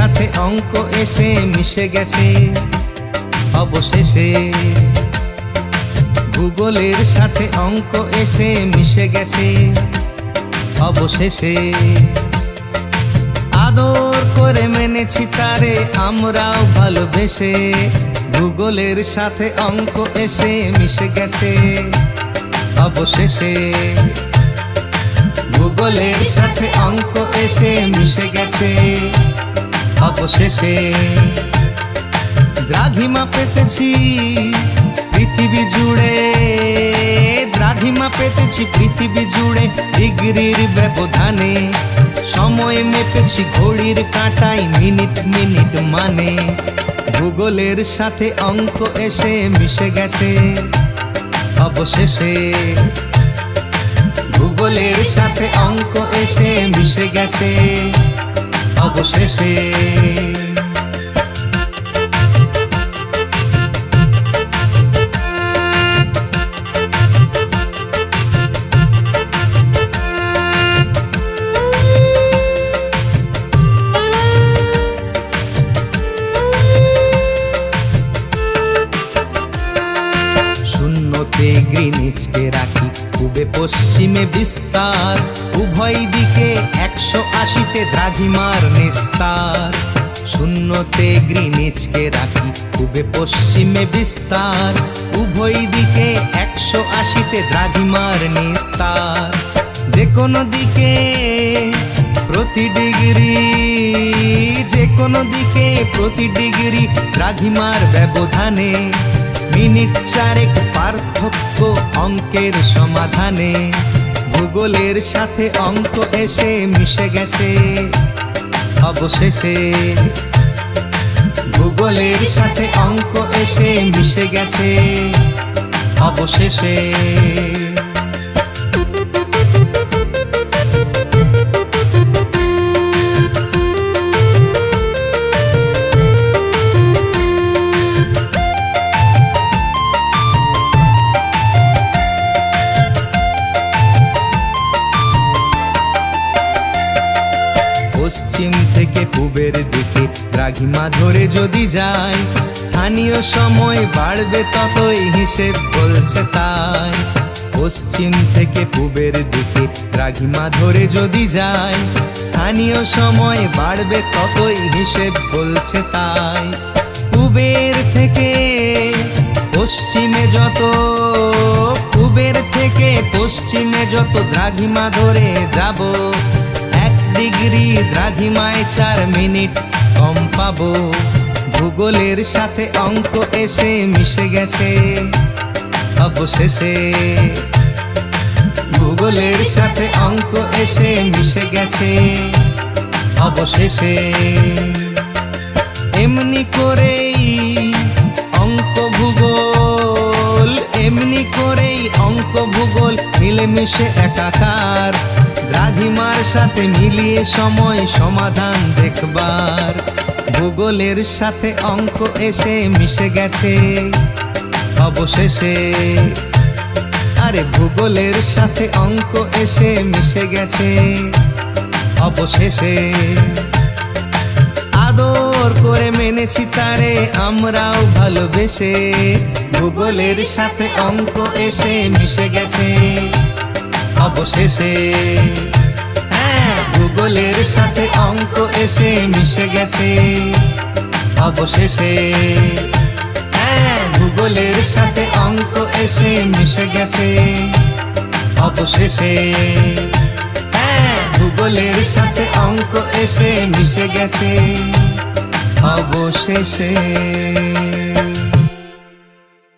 সাথে অঙ্ক এসে মিশে গেছে অবশেষে। ভূগোলের সাথে অঙ্ক এসে মিশে গেছে অবশেষে। আদর করে মেনেছি তারে আমরাও ভালোবেসে। ভূগোলের সাথে অঙ্ক এসে মিশে গেছে অবশেষে। ভূগোলের সাথে অঙ্ক এসে মিশে গেছে অবশেষে। দ্রাঘিমা পেতেছি পৃথিবী জুড়ে, দ্রাঘিমা পেতেছি পৃথিবী জুড়ে ডিগ্রির ব্যবধানে। সময় মেপেছি ঘড়ির কাঁটায় মিনিট মিনিট মানে। ভূগোলের সাথে অঙ্ক এসে মিশে গেছে অবশেষে। ভূগোলের সাথে অঙ্ক এসে মিশে গেছে অবশেষে। শূন্যতে গ্রিনিচকে রাখি পূবে পশ্চিমে বিস্তার। উভয় দিকে 180তে দ্রাঘিমার নিস্তার। শূন্যতে গ্রিনিচকে রাখি পূবে পশ্চিমে বিস্তার। উভয় দিকে 180তে দ্রাঘিমার নিস্তার। যে কোনো দিকে প্রতি ডিগ্রি, যে কোনো দিকে প্রতি ডিগ্রি দ্রাঘিমার ব্যবধানে। মিনিট চারেক পার্থক্য অঙ্কের সমাধানে। ভূগোলের সাথে অঙ্ক এসে মিশে গেছে অবশেষে। ভূগোলের সাথে অঙ্ক এসে মিশে গেছে অবশেষে। পশ্চিম থেকে পূবের দিকে দ্রাঘিমা ধরে যদি যায়, স্থানীয় সময় বাড়বে ততই হিসেব বলছে তাই। পশ্চিম থেকে পূবের দিকে দ্রাঘিমা ধরে যদি যায়, স্থানীয় সময় বাড়বে ততই হিসেব বলছে তাই। পূবের থেকে পশ্চিমে যত, পূবের থেকে পশ্চিমে যত দ্রাঘিমা ধরে যাব, 1 ডিগ্রি দ্রাঘিমায় 4 মিনিট কম পাবো। ভূগোলের সাথে অঙ্ক এসে মিশে গেছে অবশেষে। ভূগোলের সাথে অঙ্ক এসে মিশে গেছে অবশেষে। এমনি করেই অঙ্ক ভূগোল, এমনি করেই অঙ্ক ভূগোল মিলেমিশে একাকার। দ্রাঘিমার সাথে মিলিয়ে সময় সমাধান দেখবার। ভূগোলের সাথে অঙ্ক এসে মিশে গেছে অবশেষে। আরে ভূগোলের সাথে অঙ্ক এসে মিশে গেছে অবশেষে। আদর করে মেনেছি তারে আমরাও ভালোবেসে। ভূগোলের সাথে অঙ্ক এসে মিশে গেছে অবশেষে। হ্যাঁ, ভূগোলের সাথে অঙ্ক এসে মিশে গেছে অবশেষে। হ্যাঁ, ভূগোলের সাথে অঙ্ক এসে মিশে গেছে অবশেষে। হ্যাঁ, ভূগোলের সাথে অঙ্ক এসে মিশে গেছে অবশেষে।